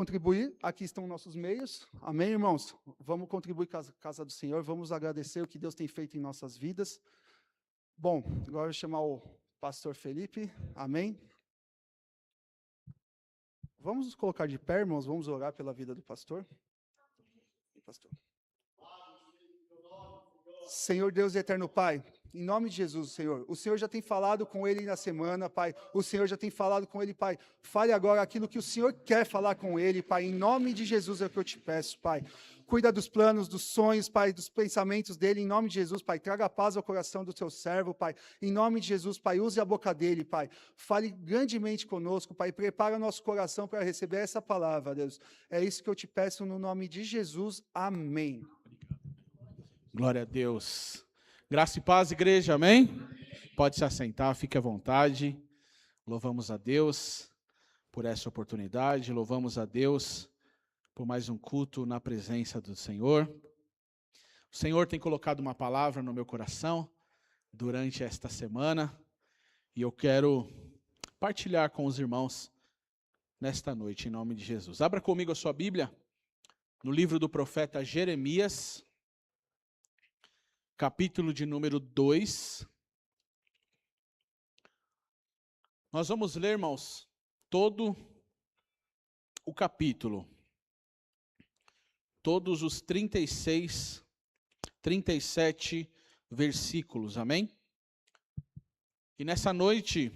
Contribuir, aqui estão nossos meios. Amém, irmãos? Vamos contribuir com a casa do Senhor, vamos agradecer o que Deus tem feito em nossas vidas. Bom, agora eu vou chamar o pastor Felipe. Amém? Vamos nos colocar de pé, irmãos, vamos orar pela vida do pastor. Pastor. Senhor Deus e eterno Pai, em nome de Jesus, Senhor, o Senhor já tem falado com ele na semana, Pai, o Senhor já tem falado com ele, Pai, fale agora aquilo que o Senhor quer falar com ele, Pai, em nome de Jesus é o que eu te peço, Pai, cuida dos planos, dos sonhos, Pai, dos pensamentos dele, em nome de Jesus, Pai, traga paz ao coração do teu servo, Pai, em nome de Jesus, Pai, use a boca dele, Pai, fale grandemente conosco, Pai, prepara nosso coração para receber essa palavra, Deus, é isso que eu te peço no nome de Jesus, amém. Glória a Deus. Graça e paz, igreja, amém? Pode se assentar, fique à vontade. Louvamos a Deus por essa oportunidade, louvamos a Deus por mais um culto na presença do Senhor. O Senhor tem colocado uma palavra no meu coração durante esta semana e eu quero partilhar com os irmãos nesta noite, em nome de Jesus. Abra comigo a sua Bíblia no livro do profeta Jeremias, capítulo de número 2. Nós vamos ler, irmãos, todo o capítulo. Todos os 36, 37 versículos, amém? E nessa noite,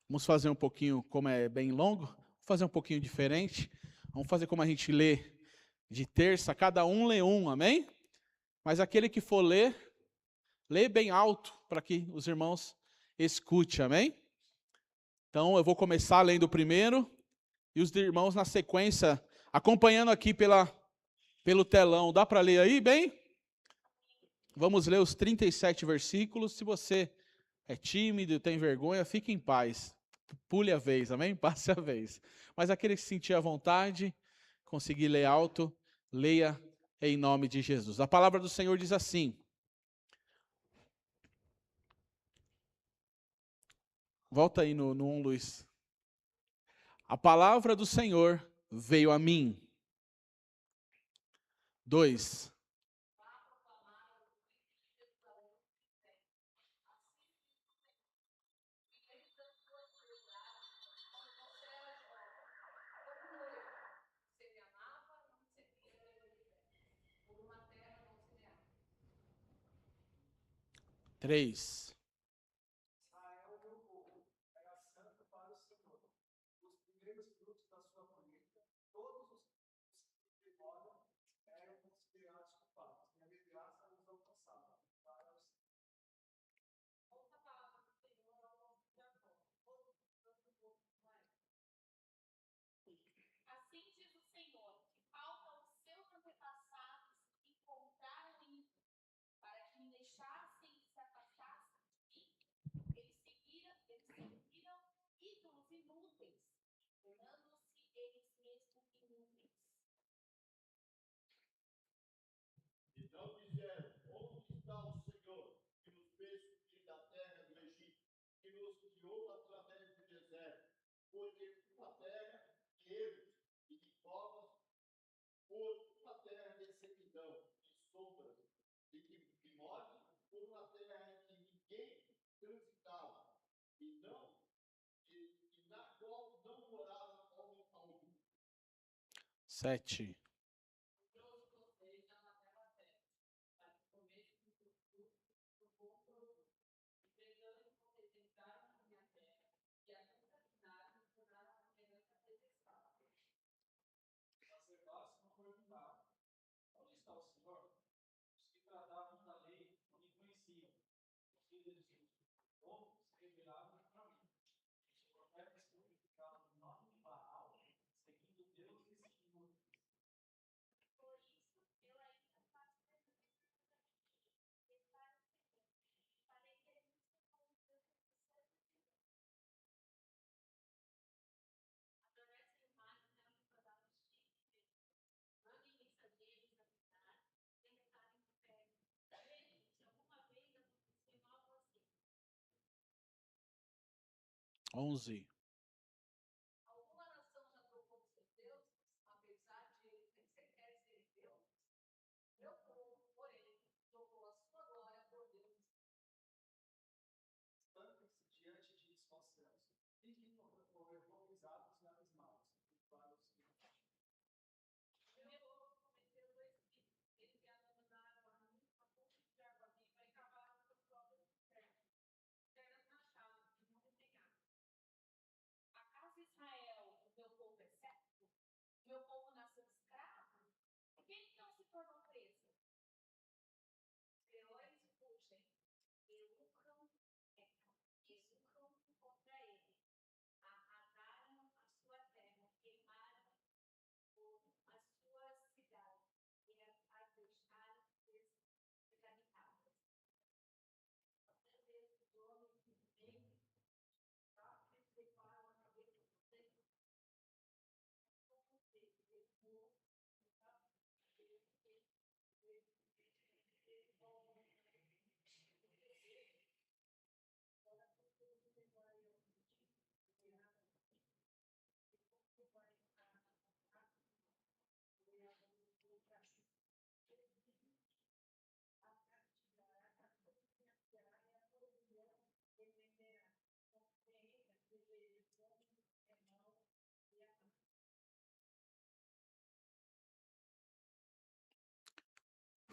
vamos fazer um pouquinho, como é bem longo, vamos fazer um pouquinho diferente. Vamos fazer como a gente lê de terça, cada um lê um, amém? Mas aquele que for ler, lê bem alto, para que os irmãos escutem, amém? Então, eu vou começar lendo o primeiro, e os irmãos na sequência, acompanhando aqui pelo telão. Dá para ler aí, bem? Vamos ler os 37 versículos. Se você é tímido, tem vergonha, fique em paz. Pule a vez, amém? Passe a vez. Mas aquele que se sentir à vontade, conseguir ler alto, leia em nome de Jesus. A palavra do Senhor diz assim. Volta aí no 1, Luiz. A palavra do Senhor veio a mim. 2. Três. Sete. Onze.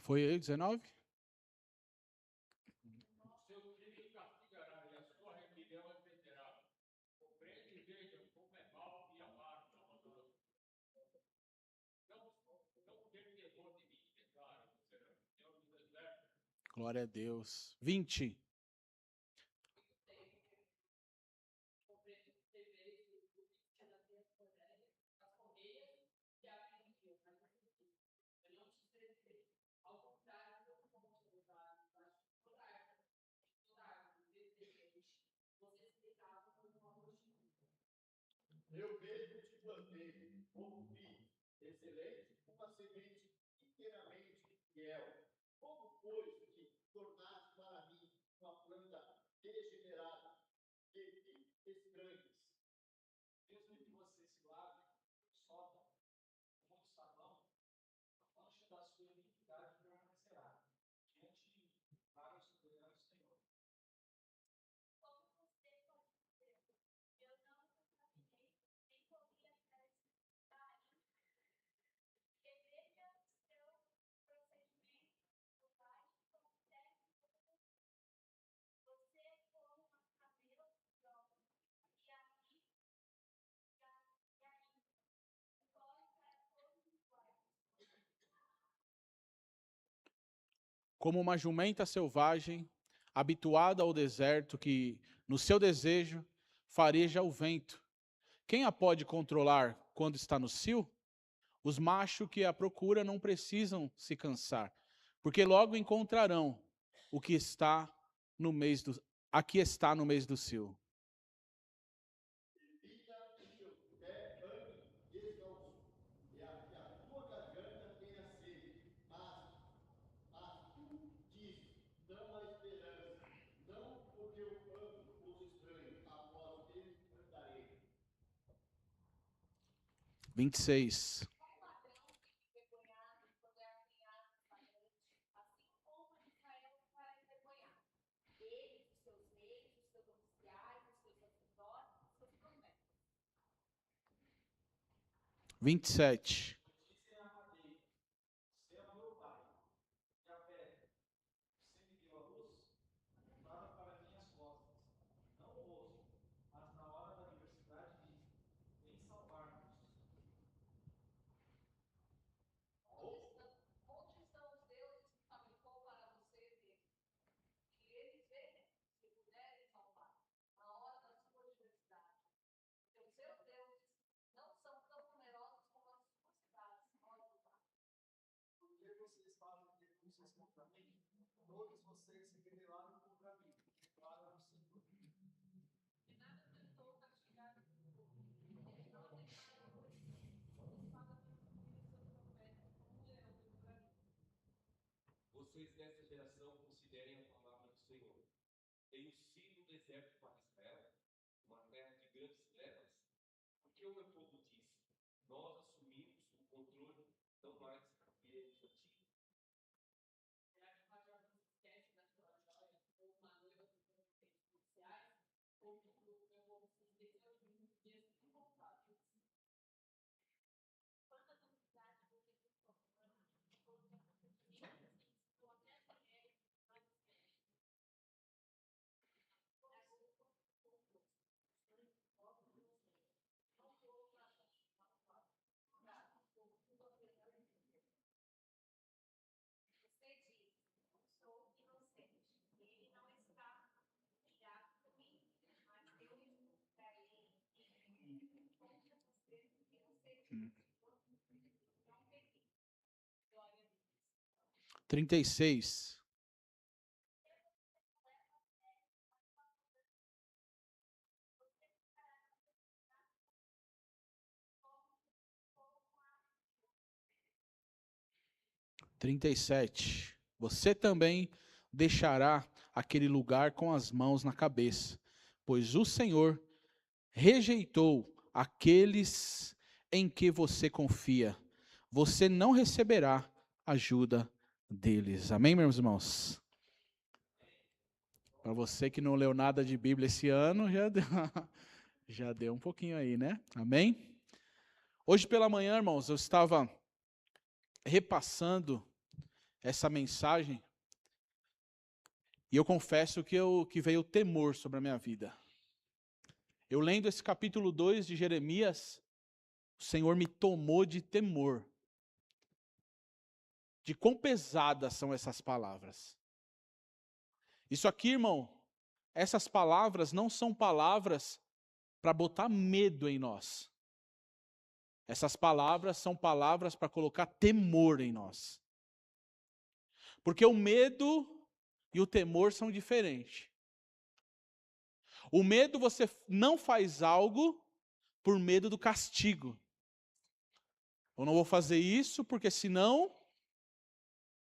Foi aí 19? Glória a Deus. 20. Eu mesmo te plantei como filho, excelente, uma semente inteiramente fiel. Como, pois, que tornaste para mim uma planta degenerada, que estranhas? Mesmo que você se lave, solta, como sabão, a mancha da sua iniquidade permanecerá diante de mim, para o soberano Senhor. Como uma jumenta selvagem, habituada ao deserto, que no seu desejo fareja o vento. Quem a pode controlar quando está no cio? Os machos que a procuram não precisam se cansar, porque logo encontrarão o que está no mês do, aqui está no mês do cio. Evita que seu pé ande descalço, e a tua garganta tenha sede. Mas tu dizes, não há esperança, não porque eu amo os estranhos, após eles andarei. 26. Vinte e sete. Disse a madeira, você é meu pai, e a pedra, você me deu a luz, apontada para minhas costas, não o rosto, mas na hora da adversidade disse, vem salvar-nos. Porque vocês fazem denúncias contra mim, todos vocês se rebelaram contra mim, declara o Senhor. Vocês dessa geração considerem a palavra do Senhor. Tenho sido um deserto para Israel, uma terra de grandes trevas. Porque o meu povo disse, nós assumimos o controle, não mais iremos a ti. 36. Você também deixará aquele lugar com as mãos na cabeça, pois o Senhor rejeitou aqueles em que você confia. Você não receberá ajuda deles. Amém, meus irmãos? Para você que não leu nada de Bíblia esse ano, já deu um pouquinho aí, né? Amém? Hoje pela manhã, irmãos, eu estava repassando essa mensagem e eu confesso que veio temor sobre a minha vida. Eu lendo esse capítulo 2 de Jeremias, o Senhor me tomou de temor. De quão pesadas são essas palavras. Isso aqui, irmão, essas palavras não são palavras para botar medo em nós. Essas palavras são palavras para colocar temor em nós. Porque o medo e o temor são diferentes. O medo, você não faz algo por medo do castigo. Eu não vou fazer isso porque senão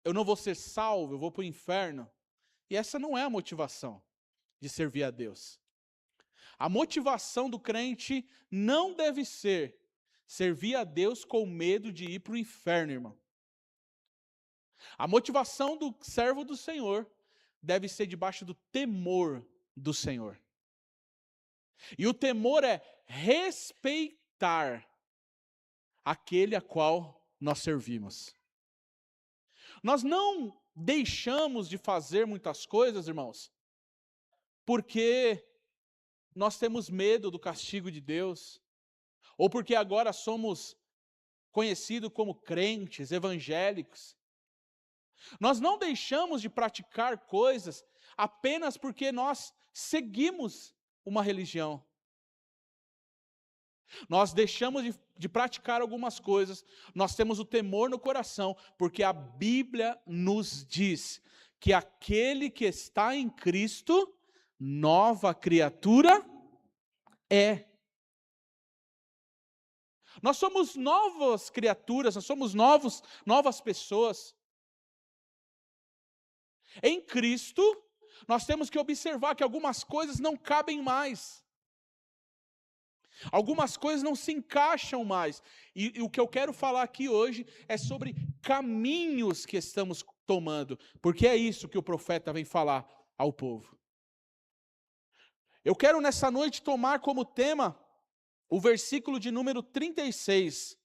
eu não vou ser salvo, eu vou para o inferno. E essa não é a motivação de servir a Deus. A motivação do crente não deve ser servir a Deus com medo de ir para o inferno, irmão. A motivação do servo do Senhor deve ser debaixo do temor do Senhor. E o temor é respeitar aquele a qual nós servimos. Nós não deixamos de fazer muitas coisas, irmãos, porque nós temos medo do castigo de Deus, ou porque agora somos conhecidos como crentes, evangélicos. Nós não deixamos de praticar coisas apenas porque nós seguimos uma religião. Nós deixamos de praticar algumas coisas, nós temos o temor no coração, porque a Bíblia nos diz que aquele que está em Cristo, nova criatura é. Nós somos novas criaturas, nós somos novas pessoas. Em Cristo, nós temos que observar que algumas coisas não cabem mais. Algumas coisas não se encaixam mais. E o que eu quero falar aqui hoje é sobre caminhos que estamos tomando. Porque é isso que o profeta vem falar ao povo. Eu quero nessa noite tomar como tema o versículo de número 36.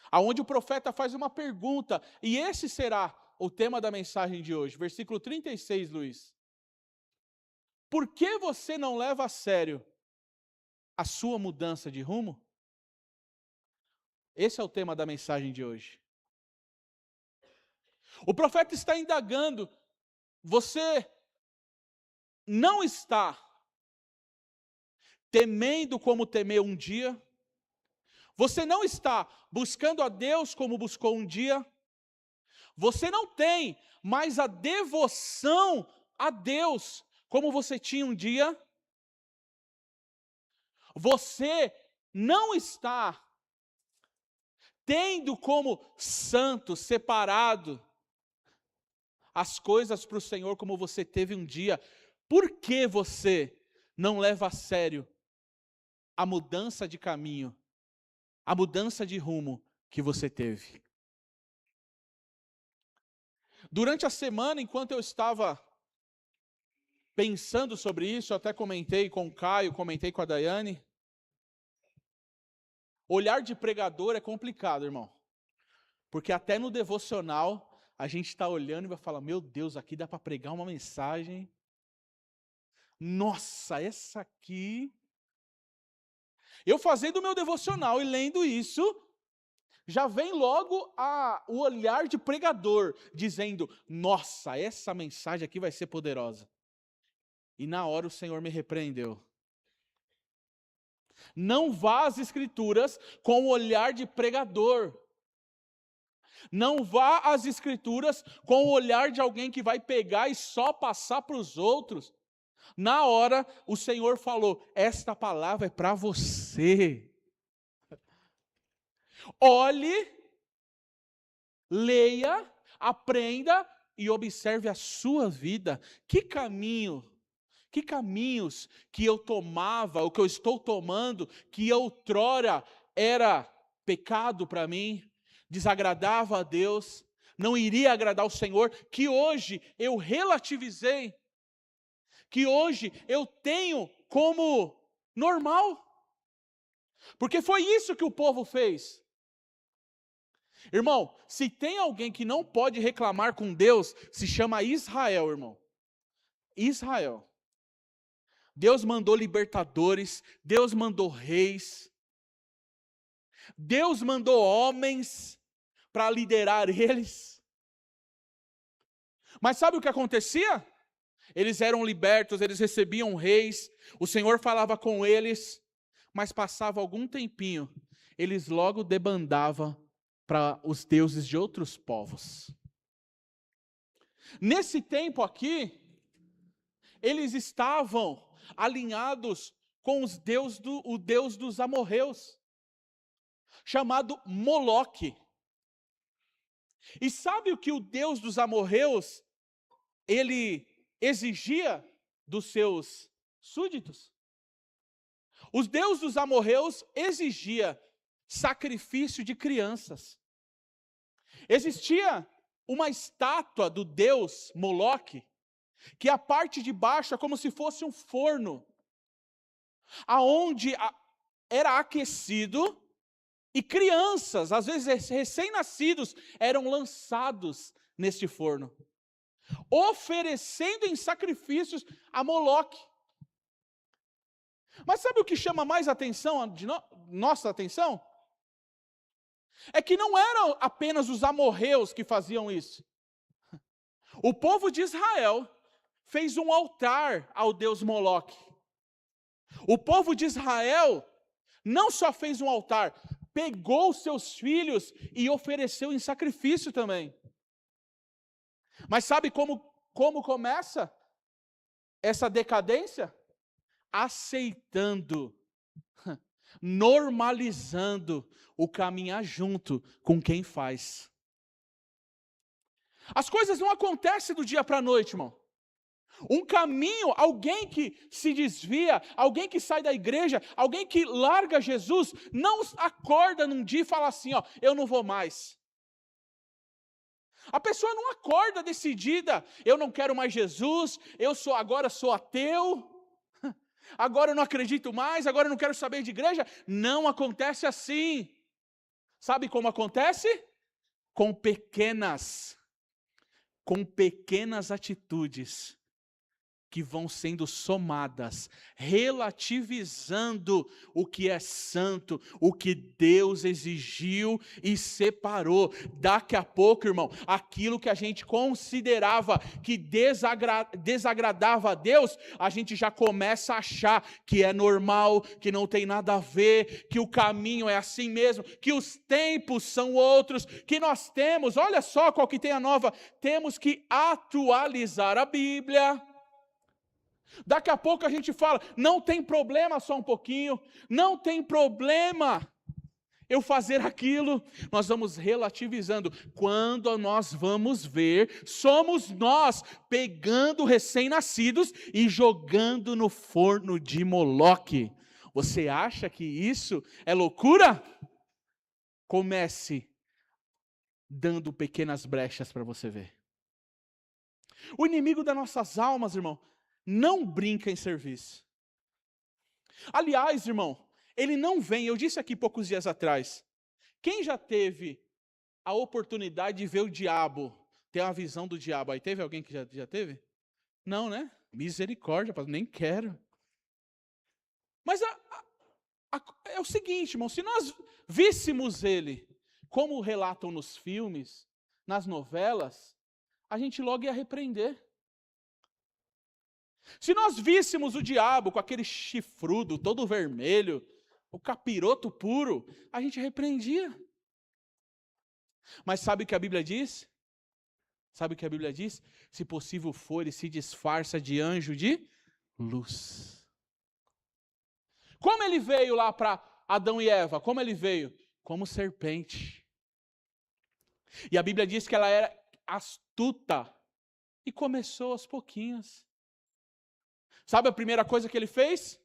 Aonde o profeta faz uma pergunta. E esse será o tema da mensagem de hoje. Versículo 36, Luiz. Por que você não leva a sério a sua mudança de rumo? Esse é o tema da mensagem de hoje. O profeta está indagando, você não está temendo como temeu um dia? Você não está buscando a Deus como buscou um dia? Você não tem mais a devoção a Deus como você tinha um dia? Você não está tendo como santo, separado, as coisas para o Senhor como você teve um dia. Por que você não leva a sério a mudança de caminho, a mudança de rumo que você teve? Durante a semana, enquanto eu estava pensando sobre isso, eu até comentei com o Caio, comentei com a Daiane. Olhar de pregador é complicado, irmão. Porque até no devocional, a gente está olhando e vai falar, meu Deus, aqui dá para pregar uma mensagem. Nossa, essa aqui... Eu fazendo o meu devocional e lendo isso, já vem logo o olhar de pregador, dizendo, nossa, essa mensagem aqui vai ser poderosa. E na hora o Senhor me repreendeu. Não vá às Escrituras com o olhar de pregador. Não vá às Escrituras com o olhar de alguém que vai pegar e só passar para os outros. Na hora, o Senhor falou, esta palavra é para você. Olhe, leia, aprenda e observe a sua vida. Que caminhos que eu tomava, o que eu estou tomando, que outrora era pecado para mim, desagradava a Deus, não iria agradar o Senhor, que hoje eu relativizei, que hoje eu tenho como normal. Porque foi isso que o povo fez. Irmão, se tem alguém que não pode reclamar com Deus, se chama Israel, irmão. Israel. Deus mandou libertadores, Deus mandou reis, Deus mandou homens para liderar eles. Mas sabe o que acontecia? Eles eram libertos, eles recebiam reis, o Senhor falava com eles, mas passava algum tempinho, eles logo debandavam para os deuses de outros povos. Nesse tempo aqui, eles estavam alinhados com o Deus dos amorreus, chamado Moloque. E sabe o que o Deus dos amorreus, ele exigia dos seus súditos? Os deuses dos amorreus exigia sacrifício de crianças. Existia uma estátua do deus Moloque, que a parte de baixo é como se fosse um forno, aonde era aquecido, e crianças, às vezes recém-nascidos, eram lançados neste forno, oferecendo em sacrifícios a Moloque. Mas sabe o que chama mais atenção, nossa atenção? É que não eram apenas os amorreus que faziam isso. O povo de Israel fez um altar ao deus Moloque. O povo de Israel não só fez um altar, pegou os seus filhos e ofereceu em sacrifício também. Mas sabe como começa essa decadência? Aceitando, normalizando o caminhar junto com quem faz. As coisas não acontecem do dia para a noite, irmão. Um caminho, alguém que se desvia, alguém que sai da igreja, alguém que larga Jesus, não acorda num dia e fala assim, ó, eu não vou mais. A pessoa não acorda decidida, eu não quero mais Jesus, agora sou ateu, agora eu não acredito mais, agora eu não quero saber de igreja. Não acontece assim. Sabe como acontece? Com pequenas atitudes que vão sendo somadas, relativizando o que é santo, o que Deus exigiu e separou. Daqui a pouco, irmão, aquilo que a gente considerava que desagradava a Deus, a gente já começa a achar que é normal, que não tem nada a ver, que o caminho é assim mesmo, que os tempos são outros, que nós temos, olha só qual que tem a nova, temos que atualizar a Bíblia. Daqui a pouco a gente fala, não tem problema só um pouquinho, não tem problema eu fazer aquilo. Nós vamos relativizando. Quando nós vamos ver, somos nós pegando recém-nascidos e jogando no forno de Moloque. Você acha que isso é loucura? Comece dando pequenas brechas para você ver. O inimigo das nossas almas, irmão, não brinca em serviço. Aliás, irmão, ele não vem, eu disse aqui poucos dias atrás, quem já teve a oportunidade de ver o diabo, ter uma visão do diabo aí? Teve alguém que já teve? Não, né? Misericórdia, nem quero. Mas é o seguinte, irmão, se nós víssemos ele, como relatam nos filmes, nas novelas, a gente logo ia repreender. Se nós víssemos o diabo com aquele chifrudo todo vermelho, o capiroto puro, a gente repreendia. Mas sabe o que a Bíblia diz? Sabe o que a Bíblia diz? Se possível for, ele se disfarça de anjo de luz. Como ele veio lá para Adão e Eva? Como ele veio? Como serpente. E a Bíblia diz que ela era astuta. E começou aos pouquinhos. Sabe a primeira coisa que ele fez?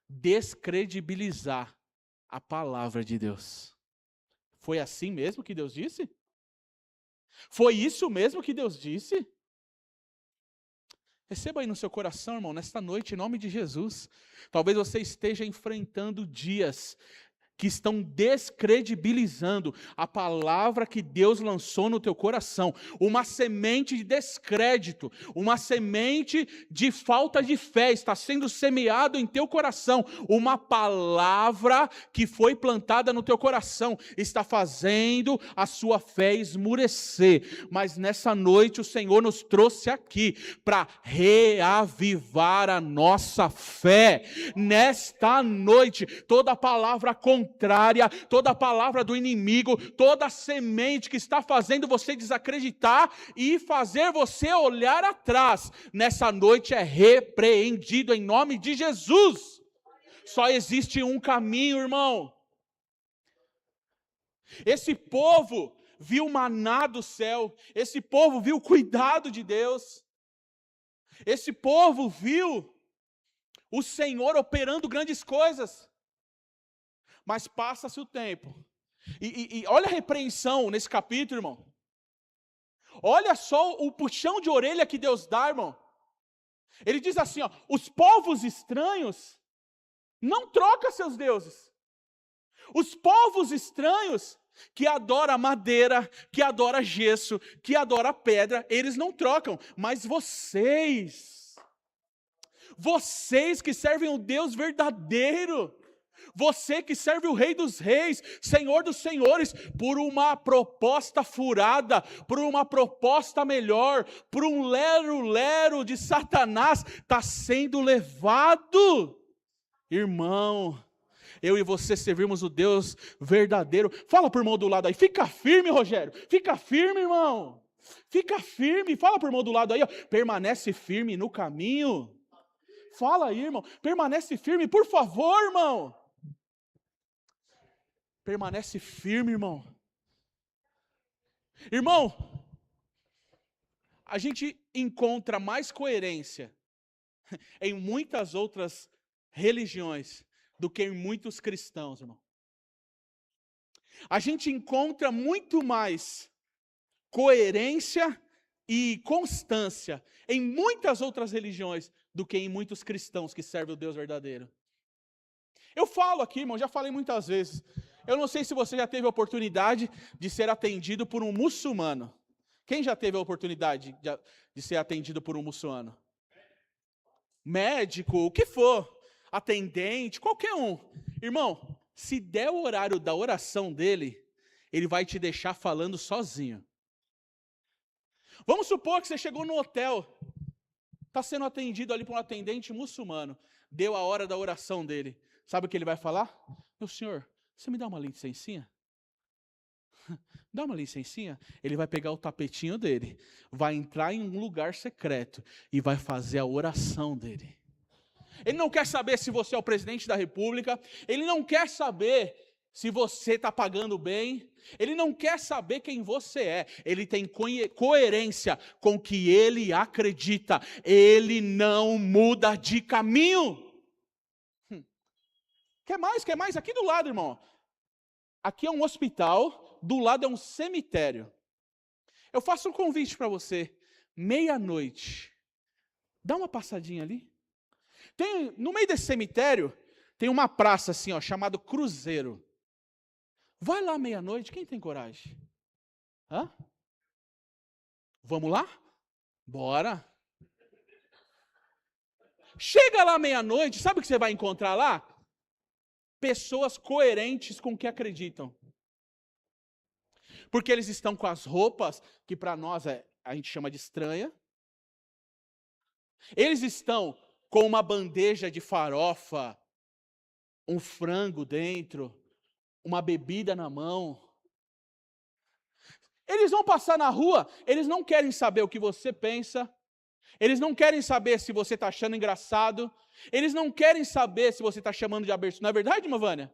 Descredibilizar a palavra de Deus. Foi assim mesmo que Deus disse? Foi isso mesmo que Deus disse? Receba aí no seu coração, irmão, nesta noite, em nome de Jesus. Talvez você esteja enfrentando dias que estão descredibilizando a palavra que Deus lançou no teu coração. Uma semente de descrédito, uma semente de falta de fé está sendo semeado em teu coração. Uma palavra que foi plantada no teu coração está fazendo a sua fé esmurecer. Mas nessa noite o Senhor nos trouxe aqui para reavivar a nossa fé. Nesta noite, toda palavra contrária, toda palavra do inimigo, toda semente que está fazendo você desacreditar e fazer você olhar atrás, nessa noite é repreendido em nome de Jesus. Só existe um caminho, irmão. Esse povo viu o maná do céu, esse povo viu o cuidado de Deus, esse povo viu o Senhor operando grandes coisas. Mas passa-se o tempo. E olha a repreensão nesse capítulo, irmão. Olha só o puxão de orelha que Deus dá, irmão. Ele diz assim, ó, os povos estranhos não trocam seus deuses. Os povos estranhos que adoram madeira, que adoram gesso, que adoram pedra, eles não trocam. Mas vocês que servem o Deus verdadeiro, você que serve o Rei dos Reis, Senhor dos Senhores, por uma proposta furada, por uma proposta melhor, por um lero-lero de Satanás, está sendo levado. Irmão, eu e você servimos o Deus verdadeiro. Fala para o irmão do lado aí, fica firme, Rogério, fica firme, irmão. Fica firme, fala para o irmão do lado aí, ó, permanece firme no caminho. Fala aí, irmão, permanece firme, por favor, irmão. Permanece firme, irmão. Irmão, a gente encontra mais coerência em muitas outras religiões do que em muitos cristãos, irmão. A gente encontra muito mais coerência e constância em muitas outras religiões do que em muitos cristãos que servem o Deus verdadeiro. Eu falo aqui, irmão, já falei muitas vezes. Eu não sei se você já teve a oportunidade de ser atendido por um muçulmano. Quem já teve a oportunidade de ser atendido por um muçulmano? Médico, o que for, atendente, qualquer um. Irmão, se der o horário da oração dele, ele vai te deixar falando sozinho. Vamos supor que você chegou no hotel, está sendo atendido ali por um atendente muçulmano, deu a hora da oração dele. Sabe o que ele vai falar? Meu senhor, você me dá uma licencinha? Dá uma licencinha? Ele vai pegar o tapetinho dele, vai entrar em um lugar secreto e vai fazer a oração dele. Ele não quer saber se você é o presidente da república, ele não quer saber se você está pagando bem, ele não quer saber quem você é, ele tem coerência com o que ele acredita, ele não muda de caminho. Quer mais? Quer mais? Aqui do lado, irmão. Aqui é um hospital, do lado é um cemitério. Eu faço um convite para você, meia-noite, dá uma passadinha ali. No meio desse cemitério, tem uma praça assim, ó, chamada Cruzeiro. Vai lá meia-noite, quem tem coragem? Hã? Vamos lá? Bora. Chega lá meia-noite, sabe o que você vai encontrar lá? Pessoas coerentes com o que acreditam. Porque eles estão com as roupas que para nós a gente chama de estranha. Eles estão com uma bandeja de farofa, um frango dentro, uma bebida na mão. Eles vão passar na rua, eles não querem saber o que você pensa, eles não querem saber se você está achando engraçado, eles não querem saber se você está chamando de aberto. Não é verdade, Mavânia?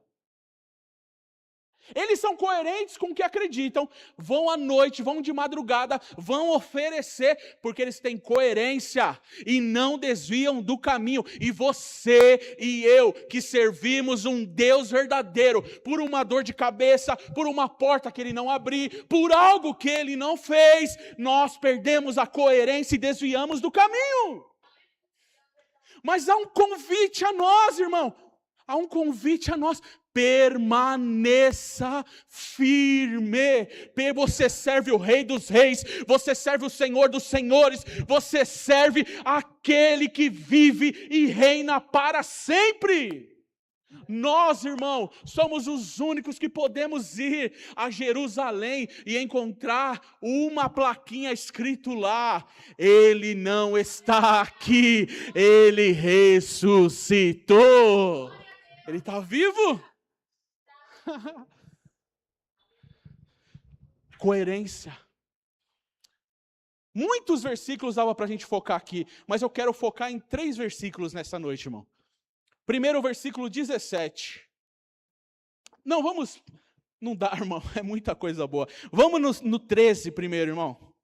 Eles são coerentes com o que acreditam, vão à noite, vão de madrugada, vão oferecer, porque eles têm coerência e não desviam do caminho. E você e eu, que servimos um Deus verdadeiro, por uma dor de cabeça, por uma porta que Ele não abriu, por algo que Ele não fez, nós perdemos a coerência e desviamos do caminho. Mas há um convite a nós, irmão, há um convite a nós. Permaneça firme. Você serve o Rei dos Reis, você serve o Senhor dos Senhores, você serve aquele que vive e reina para sempre. Nós, irmão, somos os únicos que podemos ir a Jerusalém e encontrar uma plaquinha escrito lá: Ele não está aqui, Ele ressuscitou. Ele está vivo? Coerência. Muitos versículos dava para a gente focar aqui, mas eu quero focar em 3 versículos nessa noite, irmão. Primeiro, o versículo 17. Não, vamos... Não dá, irmão, é muita coisa boa. Vamos no 13 primeiro, irmão.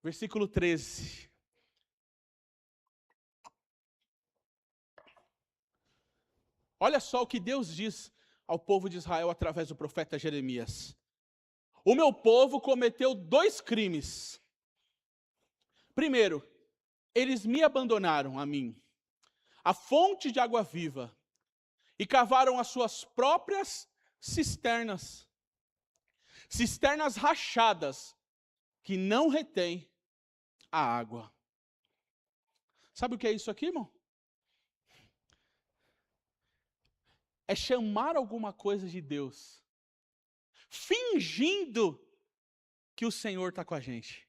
Versículo 13. Olha só o que Deus diz ao povo de Israel através do profeta Jeremias. O meu povo cometeu 2 crimes. Primeiro, eles me abandonaram a mim, a fonte de água viva, e cavaram as suas próprias cisternas. Cisternas rachadas, que não retêm a água. Sabe o que é isso aqui, irmão? É chamar alguma coisa de Deus, fingindo que o Senhor está com a gente.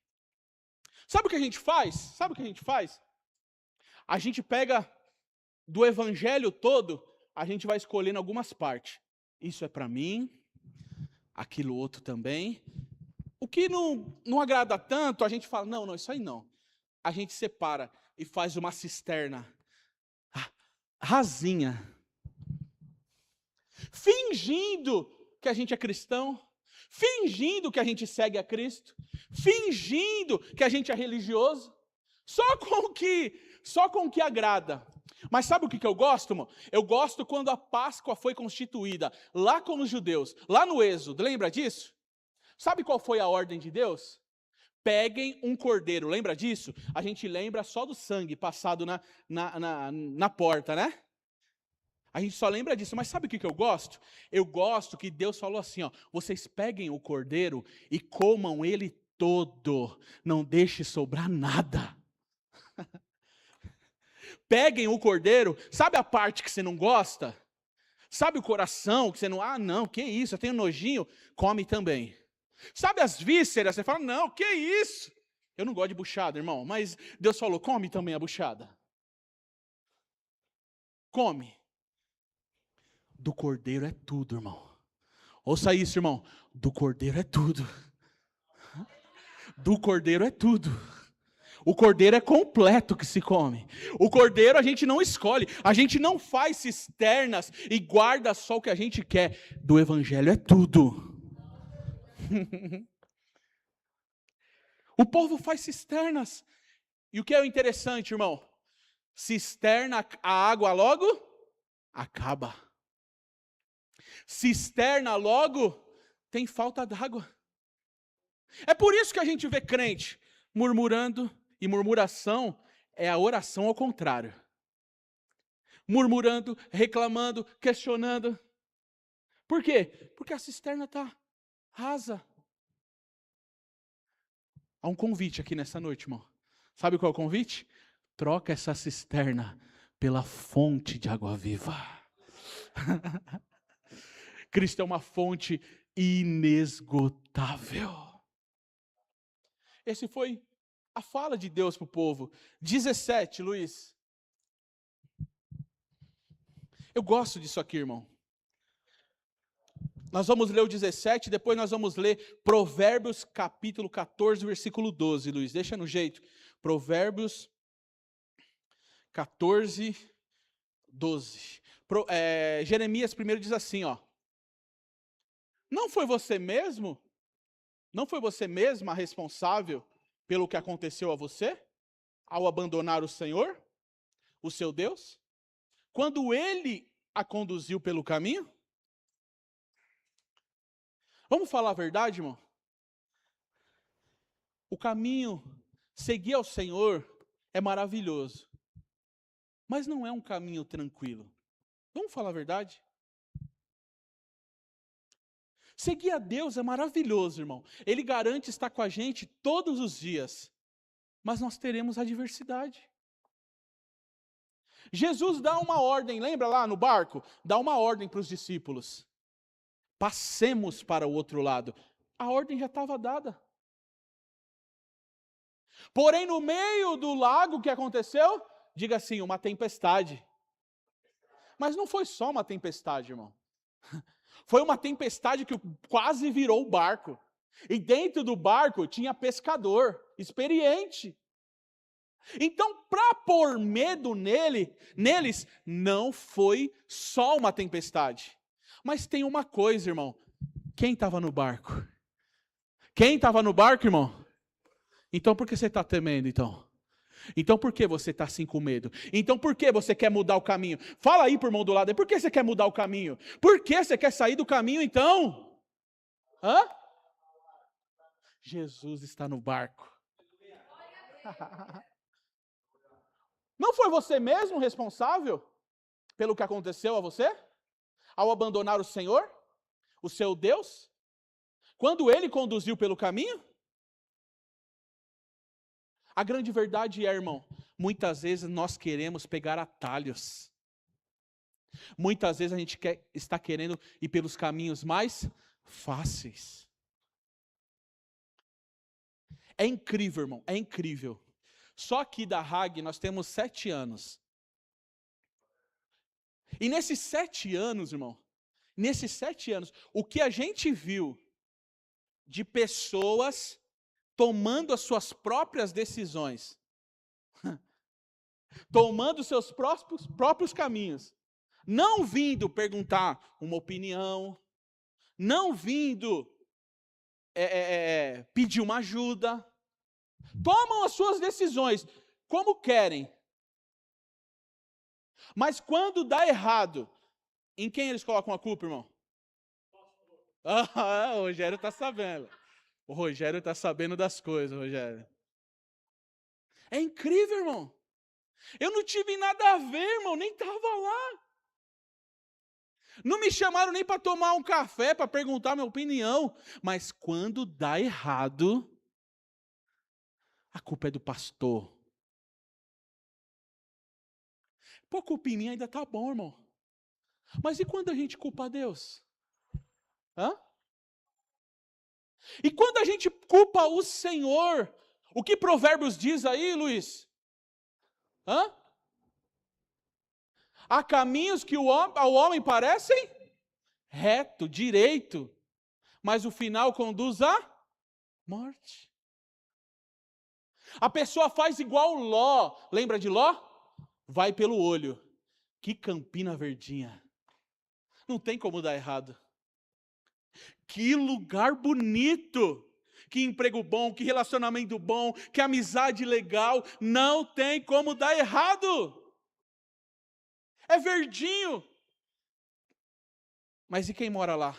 Sabe o que a gente faz? Sabe o que a gente faz? A gente pega do evangelho todo, a gente vai escolhendo algumas partes. Isso é para mim, aquilo outro também. O que não agrada tanto, a gente fala, não, isso aí não. A gente separa e faz uma cisterna rasinha, fingindo que a gente é cristão, fingindo que a gente segue a Cristo, fingindo que a gente é religioso, só com o que agrada. Mas sabe o que eu gosto, irmão? Eu gosto quando a Páscoa foi constituída lá com os judeus, lá no Êxodo, lembra disso? Sabe qual foi a ordem de Deus? Peguem um cordeiro, lembra disso? A gente lembra só do sangue passado na porta, né? A gente só lembra disso, mas sabe o que eu gosto? Eu gosto que Deus falou assim, ó, vocês peguem o cordeiro e comam ele todo, não deixe sobrar nada. Peguem o cordeiro, sabe a parte que você não gosta? Sabe o coração que você não, que isso, eu tenho nojinho? Come também. Sabe as vísceras, você fala, não, que isso? Eu não gosto de buchada, irmão, mas Deus falou, come também a buchada. Come. Do cordeiro é tudo, irmão. Ouça isso, irmão. Do cordeiro é tudo. Do cordeiro é tudo. O cordeiro é completo que se come. O cordeiro a gente não escolhe. A gente não faz cisternas e guarda só o que a gente quer. Do evangelho é tudo. O povo faz cisternas. E o que é interessante, irmão? Cisterna, a água logo acaba. Cisterna logo tem falta d'água. É por isso que a gente vê crente murmurando, e murmuração é a oração ao contrário. Murmurando, reclamando, questionando. Por quê? Porque a cisterna está rasa. Há um convite aqui nessa noite, irmão. Sabe qual é o convite? Troca essa cisterna pela fonte de água viva. Cristo é uma fonte inesgotável. Esse foi a fala de Deus para o povo. 17, Luiz. Eu gosto disso aqui, irmão. Nós vamos ler o 17, depois nós vamos ler Provérbios capítulo 14, versículo 12, Luiz. Deixa no jeito. Provérbios 14, 12. Jeremias primeiro diz assim, ó. Não foi você mesmo? Não foi você mesma responsável pelo que aconteceu a você? Ao abandonar o Senhor, o seu Deus? Quando Ele a conduziu pelo caminho? Vamos falar a verdade, irmão? O caminho, seguir ao Senhor, é maravilhoso. Mas não é um caminho tranquilo. Vamos falar a verdade? Seguir a Deus é maravilhoso, irmão. Ele garante estar com a gente todos os dias. Mas nós teremos adversidade. Jesus dá uma ordem, lembra lá no barco? Dá uma ordem para os discípulos. Passemos para o outro lado. A ordem já estava dada. Porém, no meio do lago, o que aconteceu? Diga assim, uma tempestade. Mas não foi só uma tempestade, irmão. Foi uma tempestade que quase virou o barco. E dentro do barco tinha pescador, experiente. Então, para pôr medo neles, não foi só uma tempestade. Mas tem uma coisa, irmão. Quem estava no barco? Quem estava no barco, irmão? Então por que você está temendo, então? Então por que você está assim com medo? Então por que você quer mudar o caminho? Fala aí pro irmão do lado, por que você quer mudar o caminho? Por que você quer sair do caminho, então? Hã? Jesus está no barco. Não foi você mesmo responsável pelo que aconteceu a você? Ao abandonar o Senhor, o seu Deus? Quando Ele conduziu pelo caminho? A grande verdade é, irmão, muitas vezes nós queremos pegar atalhos. Muitas vezes a gente está querendo ir pelos caminhos mais fáceis. É incrível, irmão, é incrível. Só aqui da Hag nós temos 7 anos. E nesses 7 anos, irmão, o que a gente viu de pessoas tomando as suas próprias decisões, tomando seus próprios caminhos, não vindo perguntar uma opinião, não vindo pedir uma ajuda, tomam as suas decisões como querem. Mas quando dá errado, em quem eles colocam a culpa, irmão? O Rogério está sabendo. O Rogério está sabendo das coisas, Rogério. É incrível, irmão. Eu não tive nada a ver, irmão, nem estava lá. Não me chamaram nem para tomar um café, para perguntar minha opinião. Mas quando dá errado, a culpa é do pastor. Pô, culpa em mim ainda tá bom, irmão. Mas e quando a gente culpa a Deus? Hã? E quando a gente culpa o Senhor, o que Provérbios diz aí, Luiz? Hã? Há caminhos que ao homem parecem reto, direito, mas o final conduz à morte. A pessoa faz igual Ló, lembra de Ló? Vai pelo olho. Que campina verdinha. Não tem como dar errado. Que lugar bonito. Que emprego bom, que relacionamento bom, que amizade legal. Não tem como dar errado. É verdinho. Mas e quem mora lá?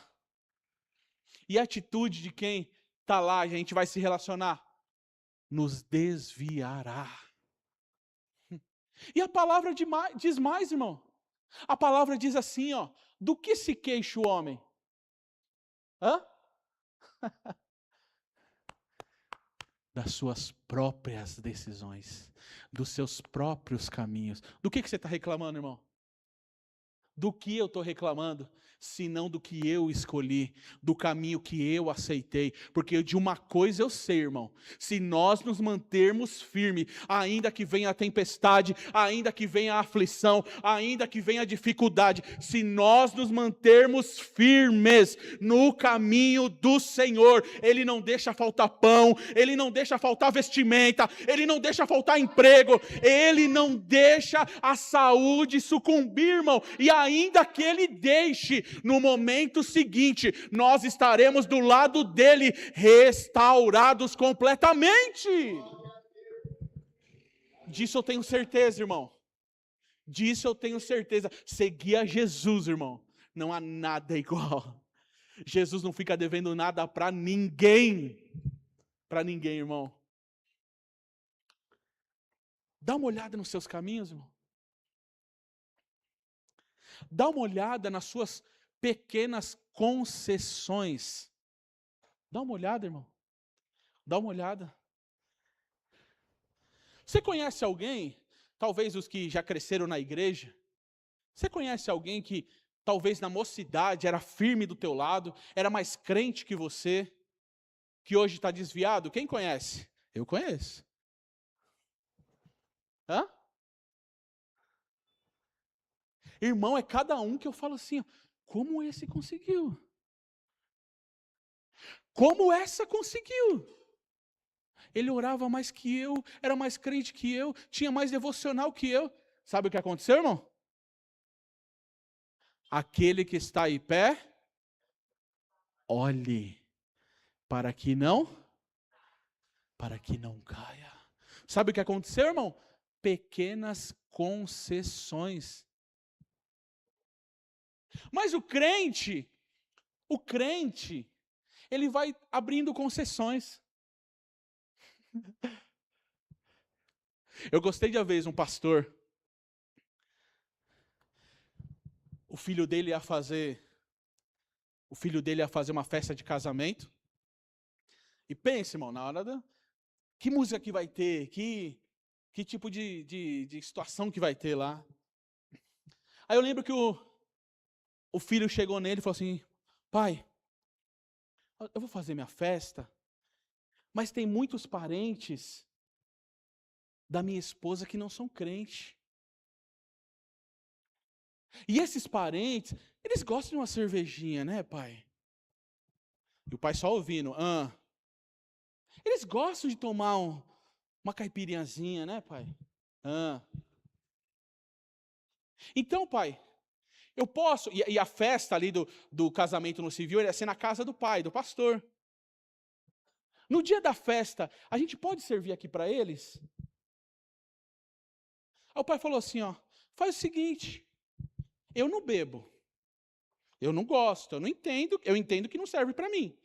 E a atitude de quem está lá, a gente vai se relacionar? Nos desviará. E a palavra diz mais, irmão. A palavra diz assim, ó. Do que se queixa o homem? Hã? Das suas próprias decisões. Dos seus próprios caminhos. Do que você está reclamando, irmão? do que eu estou reclamando, senão do que eu escolhi, do caminho que eu aceitei. Porque de uma coisa eu sei, irmão, se nós nos mantermos firmes, ainda que venha a tempestade, ainda que venha a aflição, ainda que venha a dificuldade, se nós nos mantermos firmes no caminho do Senhor, Ele não deixa faltar pão, Ele não deixa faltar vestimenta, Ele não deixa faltar emprego, Ele não deixa a saúde sucumbir, irmão, e ainda que Ele deixe, no momento seguinte, nós estaremos do lado dele, restaurados completamente. Disso eu tenho certeza, irmão. Disso eu tenho certeza. Seguir a Jesus, irmão, não há nada igual. Jesus não fica devendo nada para ninguém. Para ninguém, irmão. Dá uma olhada nos seus caminhos, irmão. Dá uma olhada nas suas pequenas concessões. Dá uma olhada, irmão. Dá uma olhada. Você conhece alguém, talvez os que já cresceram na igreja, você conhece alguém que talvez na mocidade era firme do teu lado, era mais crente que você, que hoje está desviado? Quem conhece? Eu conheço. Hã? Irmão, é cada um que eu falo assim, como esse conseguiu? Como essa conseguiu? Ele orava mais que eu, era mais crente que eu, tinha mais devocional que eu. Sabe o que aconteceu, irmão? Aquele que está aí pé, olhe, para que não caia. Sabe o que aconteceu, irmão? Pequenas concessões. Mas o crente, ele vai abrindo concessões. Eu gostei de uma vez um pastor, o filho dele ia fazer uma festa de casamento. E pense, irmão, na hora da... Que música que vai ter? Que tipo de situação que vai ter lá? Aí eu lembro que o filho chegou nele e falou assim, pai, eu vou fazer minha festa, mas tem muitos parentes da minha esposa que não são crentes. E esses parentes, eles gostam de uma cervejinha, né, pai? E o pai só ouvindo, Eles gostam de tomar uma caipirinhazinha, né, pai? Então, pai, eu posso... E a festa ali do casamento no civil ia ser na casa do pai, do pastor. No dia da festa, a gente pode servir aqui para eles? Aí o pai falou assim, faz o seguinte, eu não bebo, eu não gosto, eu entendo que não serve para mim.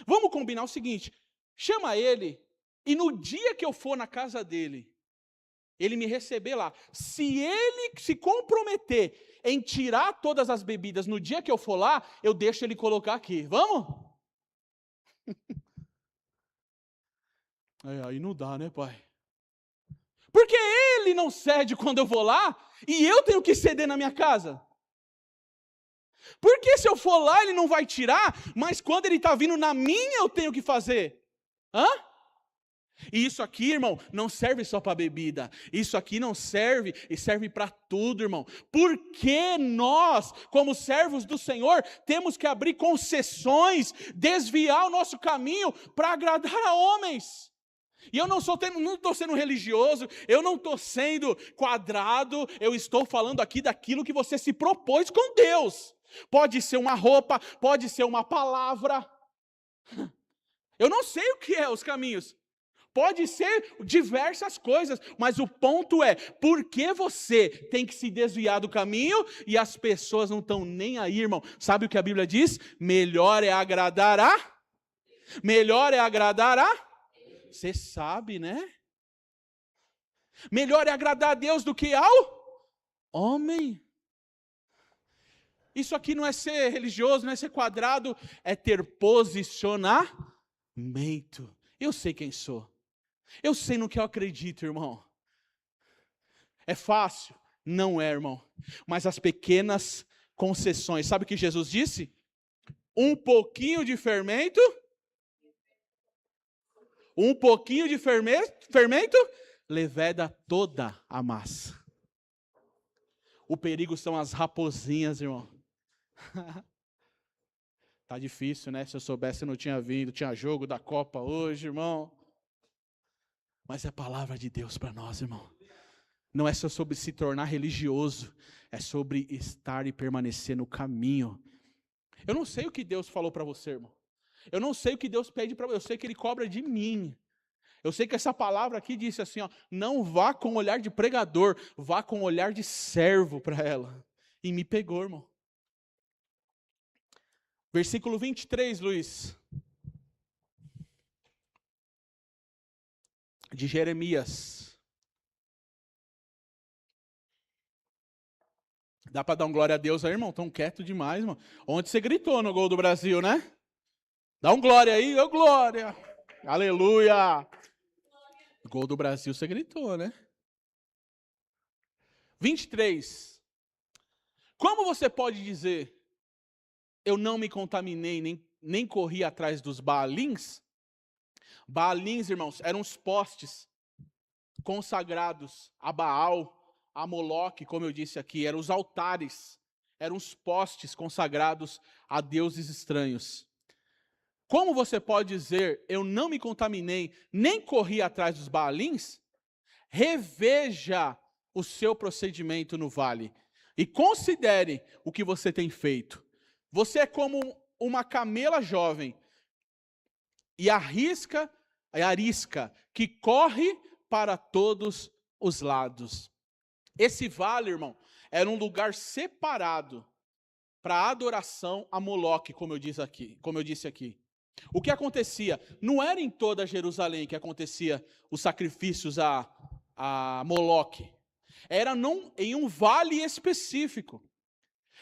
Vamos combinar o seguinte, chama ele, e no dia que eu for na casa dele, ele me receber lá, se ele se comprometer em tirar todas as bebidas no dia que eu for lá, eu deixo ele colocar aqui, vamos? Aí não dá, né, pai? Porque ele não cede quando eu vou lá, e eu tenho que ceder na minha casa. Porque se eu for lá, ele não vai tirar, mas quando ele está vindo na minha, eu tenho que fazer. E isso aqui, irmão, não serve só para bebida. Isso aqui não serve, e serve para tudo, irmão. Porque nós, como servos do Senhor, temos que abrir concessões, desviar o nosso caminho para agradar a homens. E eu não estou sendo religioso, eu não estou sendo quadrado, eu estou falando aqui daquilo que você se propôs com Deus. Pode ser uma roupa, pode ser uma palavra. Eu não sei o que é os caminhos. Pode ser diversas coisas, mas o ponto é, por que você tem que se desviar do caminho e as pessoas não estão nem aí, irmão? Sabe o que a Bíblia diz? Melhor é agradar a... Você sabe, né? Melhor é agradar a Deus do que ao homem. Isso aqui não é ser religioso, não é ser quadrado, é ter posicionamento. Eu sei quem sou. Eu sei no que eu acredito, irmão. É fácil? Não é, irmão. Mas as pequenas concessões. Sabe o que Jesus disse? Um pouquinho de fermento. Um pouquinho de fermento leveda toda a massa. O perigo são as raposinhas, irmão. Tá difícil, né? Se eu soubesse, eu não tinha vindo. Tinha jogo da Copa hoje, irmão. Mas é a palavra de Deus para nós, irmão. Não é só sobre se tornar religioso. É sobre estar e permanecer no caminho. Eu não sei o que Deus falou para você, irmão. Eu não sei o que Deus pede para você. Eu sei que Ele cobra de mim. Eu sei que essa palavra aqui disse assim, ó, não vá com o olhar de pregador, vá com o olhar de servo para ela. E me pegou, irmão. Versículo 23, Luiz. De Jeremias. Dá para dar um glória a Deus aí, irmão? Tão quieto demais, irmão. Ontem você gritou no gol do Brasil, né? Dá um glória aí, ô glória. Aleluia. Gol do Brasil, você gritou, né? 23. Como você pode dizer, eu não me contaminei, nem corri atrás dos Baalins? Baalins, irmãos, eram os postes consagrados a Baal, a Moloque, como eu disse aqui, eram os altares, eram os postes consagrados a deuses estranhos. Como você pode dizer, eu não me contaminei, nem corri atrás dos Baalins? Reveja o seu procedimento no vale e considere o que você tem feito. Você é como uma camela jovem e arisca, que corre para todos os lados. Esse vale, irmão, era um lugar separado para adoração a Moloque, como eu disse aqui. O que acontecia? Não era em toda Jerusalém que acontecia os sacrifícios a Moloque. Era em um vale específico.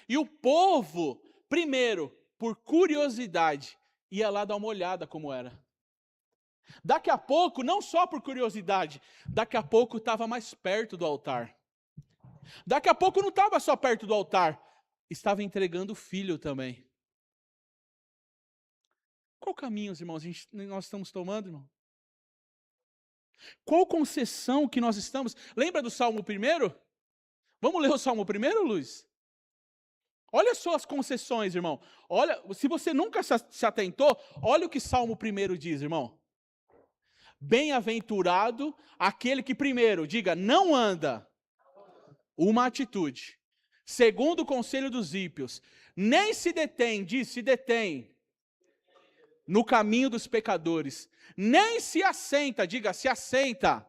E o povo, primeiro, por curiosidade, ia lá dar uma olhada como era. Daqui a pouco, não só por curiosidade, daqui a pouco estava mais perto do altar. Daqui a pouco não estava só perto do altar, estava entregando o filho também. Qual caminho, irmãos, nós estamos tomando, irmão? Qual concessão que nós estamos? Lembra do Salmo 1? Vamos ler o Salmo 1, Luiz? Olha só as concessões, irmão. Olha, se você nunca se atentou, olha o que Salmo 1 diz, irmão. Bem-aventurado aquele que primeiro, diga, não anda. Uma atitude. Segundo o conselho dos ímpios, nem se detém, no caminho dos pecadores, nem se assenta, diga, se assenta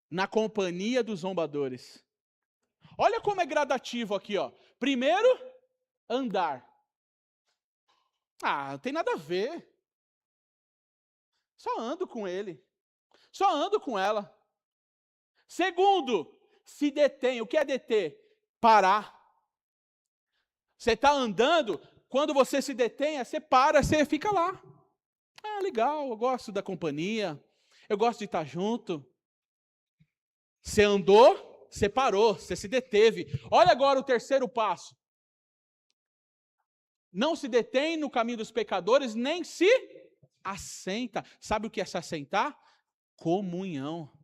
na companhia dos zombadores. Olha como é gradativo aqui, ó. Primeiro, andar. Não tem nada a ver. Só ando com ele. Só ando com ela. Segundo, se detém. O que é deter? Parar. Você está andando, quando você se detém, você para, você fica lá. Legal, eu gosto da companhia, eu gosto de estar junto. Você andou, você parou, você se deteve. Olha agora o terceiro passo. Não se detém no caminho dos pecadores, nem se assenta. Sabe o que é se assentar? Comunhão.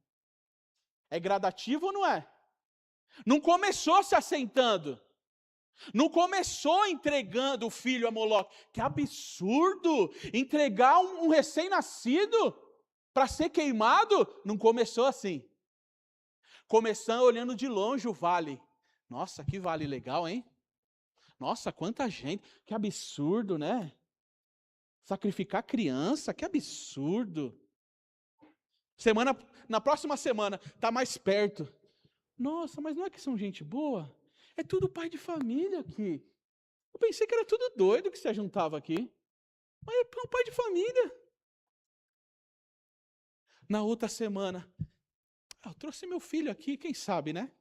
É gradativo ou não é? Não começou se assentando. Não começou entregando o filho a Moloque. Que absurdo! Entregar um recém-nascido para ser queimado? Não começou assim. Começando olhando de longe o vale. Nossa, que vale legal, hein? Nossa, quanta gente. Que absurdo, né? Sacrificar criança, que absurdo. Na próxima semana, está mais perto. Nossa, mas não é que são gente boa? É tudo pai de família aqui. Eu pensei que era tudo doido que se juntava aqui. Mas é um pai de família. Na outra semana, eu trouxe meu filho aqui, quem sabe, né?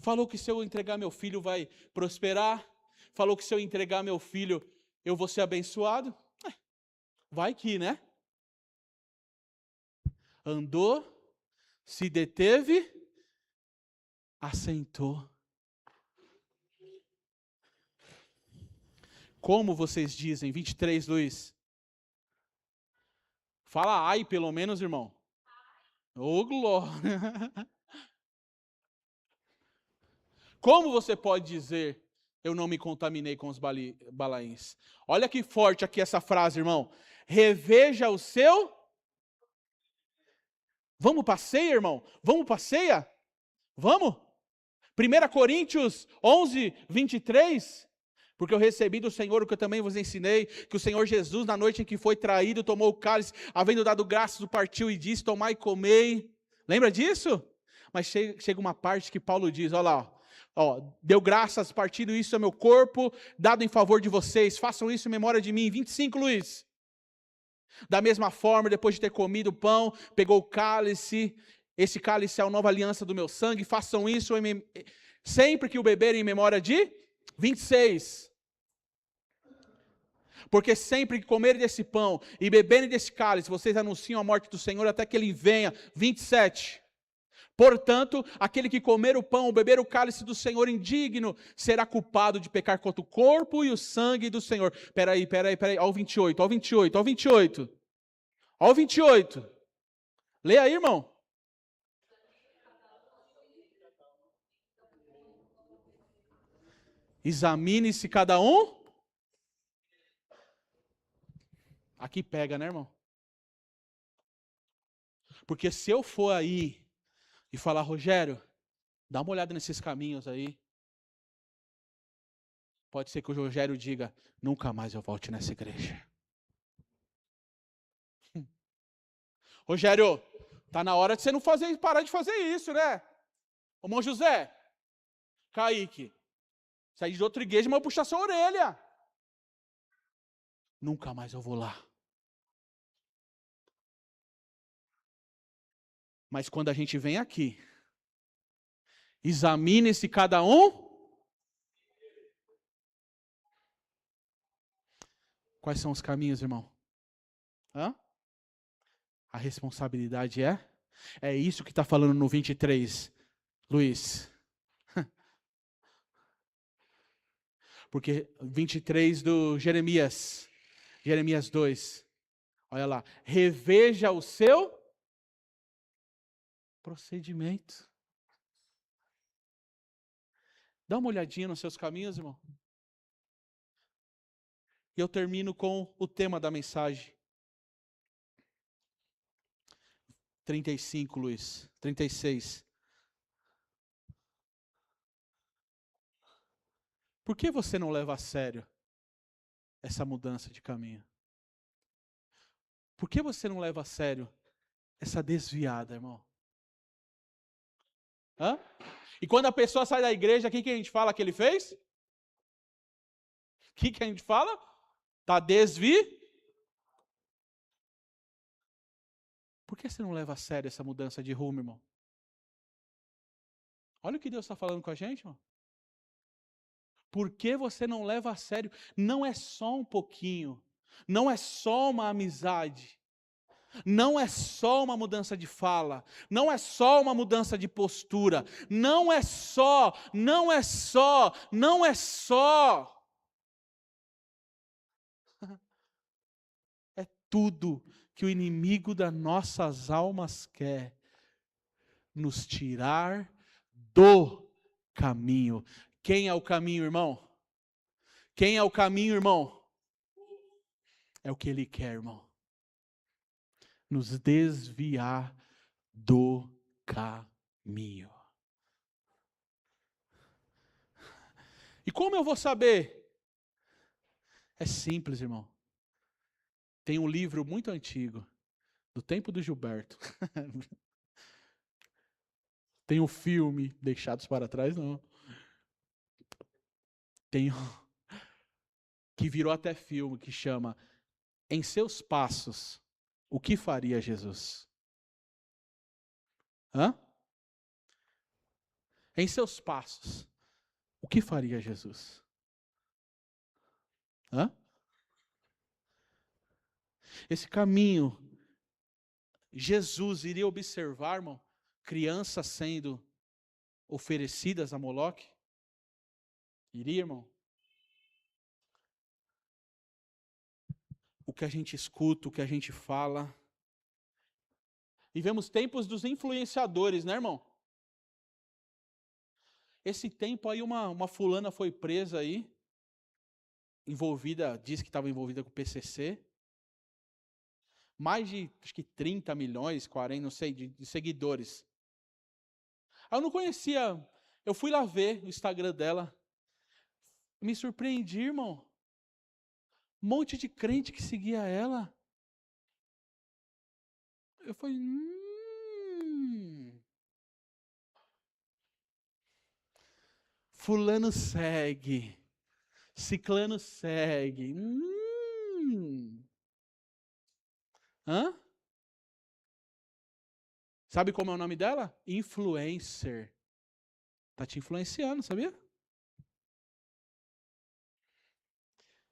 Falou que se eu entregar meu filho vai prosperar. Falou que se eu entregar meu filho eu vou ser abençoado. Vai que, né? Andou, se deteve assentou. Como vocês dizem? 23, Luiz. Fala ai, pelo menos, irmão. Ô, glória. Como você pode dizer, eu não me contaminei com os balaíns? Olha que forte aqui essa frase, irmão. Reveja o seu... Vamos para a ceia, irmão? Vamos para a ceia? Vamos? 1 Coríntios 11, 23... Porque eu recebi do Senhor o que eu também vos ensinei, que o Senhor Jesus, na noite em que foi traído, tomou o cálice, havendo dado graças, o partiu e disse, tomai e comei. Lembra disso? Mas chega uma parte que Paulo diz, olha lá, ó, deu graças, partido, isso é meu corpo, dado em favor de vocês, façam isso em memória de mim. 25, Luiz. Da mesma forma, depois de ter comido o pão, pegou o cálice, esse cálice é a nova aliança do meu sangue, façam isso sempre que o beberem em memória de... 26. Porque sempre que comerem desse pão e beberem desse cálice, vocês anunciam a morte do Senhor até que Ele venha. 27. Portanto, aquele que comer o pão ou beber o cálice do Senhor indigno, será culpado de pecar contra o corpo e o sangue do Senhor. Peraí. Olha o 28, olha o 28, olha o 28. Olha o 28. Leia aí, irmão. Examine-se cada um. Aqui pega, né, irmão? Porque se eu for aí e falar, Rogério, dá uma olhada nesses caminhos aí, pode ser que o Rogério diga, nunca mais eu volte nessa igreja. Rogério, tá na hora de você não parar de fazer isso, né? Ô, irmão José, Kaique, sair de outra igreja, mas eu puxar sua orelha. Nunca mais eu vou lá. Mas quando a gente vem aqui, examine-se cada um. Quais são os caminhos, irmão? Hã? A responsabilidade é? É isso que está falando no 23, Luiz. Porque 23 do Jeremias 2, olha lá, reveja o seu procedimento. Dá uma olhadinha nos seus caminhos, irmão. E eu termino com o tema da mensagem. 35, Luiz. 36. Por que você não leva a sério essa mudança de caminho? Por que você não leva a sério essa desviada, irmão? Hã? E quando a pessoa sai da igreja, o que a gente fala que ele fez? O que a gente fala? Está Por que você não leva a sério essa mudança de rumo, irmão? Olha o que Deus está falando com a gente, irmão. Por que você não leva a sério? Não é só um pouquinho. Não é só uma amizade. Não é só uma mudança de fala. Não é só uma mudança de postura. Não é só. É tudo que o inimigo das nossas almas quer. Nos tirar do caminho. Quem é o caminho, irmão? Quem é o caminho, irmão? É o que ele quer, irmão. Nos desviar do caminho. E como eu vou saber? É simples, irmão. Tem um livro muito antigo, do tempo do Gilberto. Tem um filme, Deixados para Trás, não. Tem que virou até filme, que chama Em Seus Passos, o que faria Jesus? Hã? Em seus passos, o que faria Jesus? Hã? Esse caminho, Jesus iria observar, irmão, crianças sendo oferecidas a Moloque? Iria, irmão? O que a gente escuta, o que a gente fala. Vivemos tempos dos influenciadores, né, irmão? Esse tempo aí, uma fulana foi presa aí, envolvida, diz que estava envolvida com o PCC. Mais de, acho que 30 milhões, 40, não sei, de seguidores. Eu não conhecia, eu fui lá ver o Instagram dela. Me surpreendi, irmão. Um monte de crente que seguia ela. Eu falei, fulano segue, ciclano segue. Hã? Sabe como é o nome dela? Influencer. Tá te influenciando, sabia?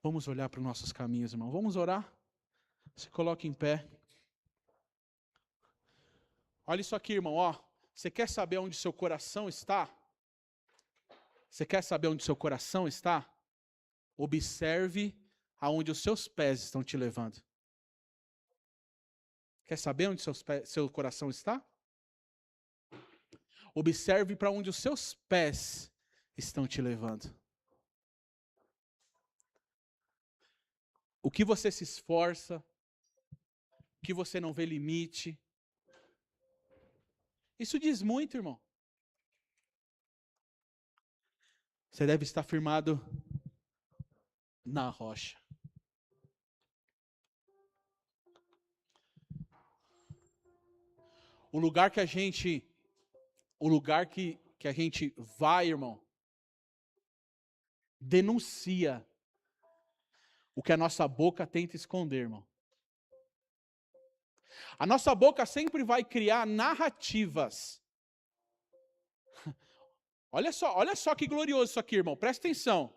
Vamos olhar para os nossos caminhos, irmão. Vamos orar? Se coloque em pé. Olha isso aqui, irmão. Ó, você quer saber onde seu coração está? Você quer saber onde seu coração está? Observe aonde os seus pés estão te levando. Quer saber onde seu coração está? Observe para onde os seus pés estão te levando. O que você se esforça, o que você não vê limite. Isso diz muito, irmão. Você deve estar firmado na rocha. O lugar que a gente vai, irmão, denuncia o que a nossa boca tenta esconder, irmão. A nossa boca sempre vai criar narrativas. Olha só que glorioso isso aqui, irmão. Presta atenção.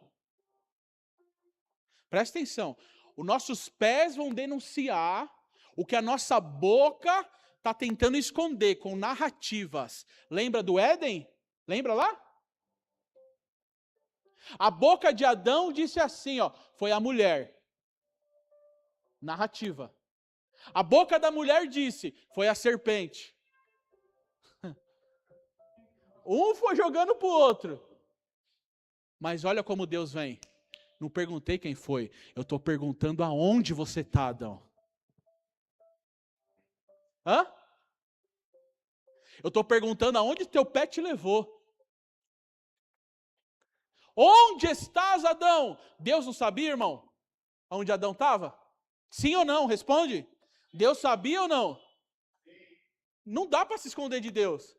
Presta atenção. Os nossos pés vão denunciar o que a nossa boca está tentando esconder com narrativas. Lembra do Éden? Lembra lá? A boca de Adão disse assim, ó, foi a mulher. Narrativa. A boca da mulher disse, foi a serpente. Um foi jogando para o outro. Mas olha como Deus vem. Não perguntei quem foi. Eu estou perguntando aonde você está, Adão. Hã? Eu estou perguntando aonde teu pé te levou. Onde estás, Adão? Deus não sabia, irmão? Onde Adão estava? Sim ou não? Responde. Deus sabia ou não? Não dá para se esconder de Deus.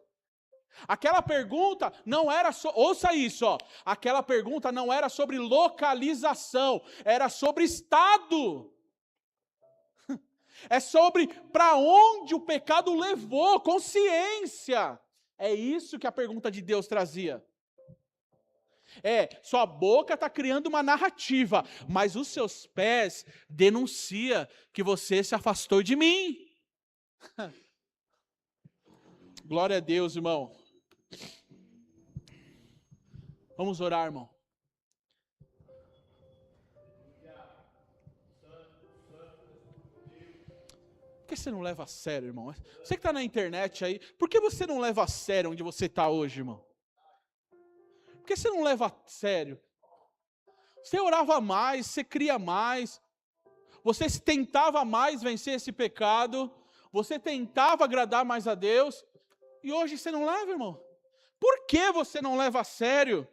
Aquela pergunta não era ouça isso, ó. Aquela pergunta não era sobre localização, era sobre estado. É sobre para onde o pecado levou, consciência. É isso que a pergunta de Deus trazia. Sua boca está criando uma narrativa, mas os seus pés denunciam que você se afastou de mim. Glória a Deus, irmão. Vamos orar, irmão. Por que você não leva a sério, irmão? Você que está na internet aí, por que você não leva a sério onde você está hoje, irmão? Por que você não leva a sério? Você orava mais, você cria mais, você tentava mais vencer esse pecado, você tentava agradar mais a Deus, e hoje você não leva, irmão? Por que você não leva a sério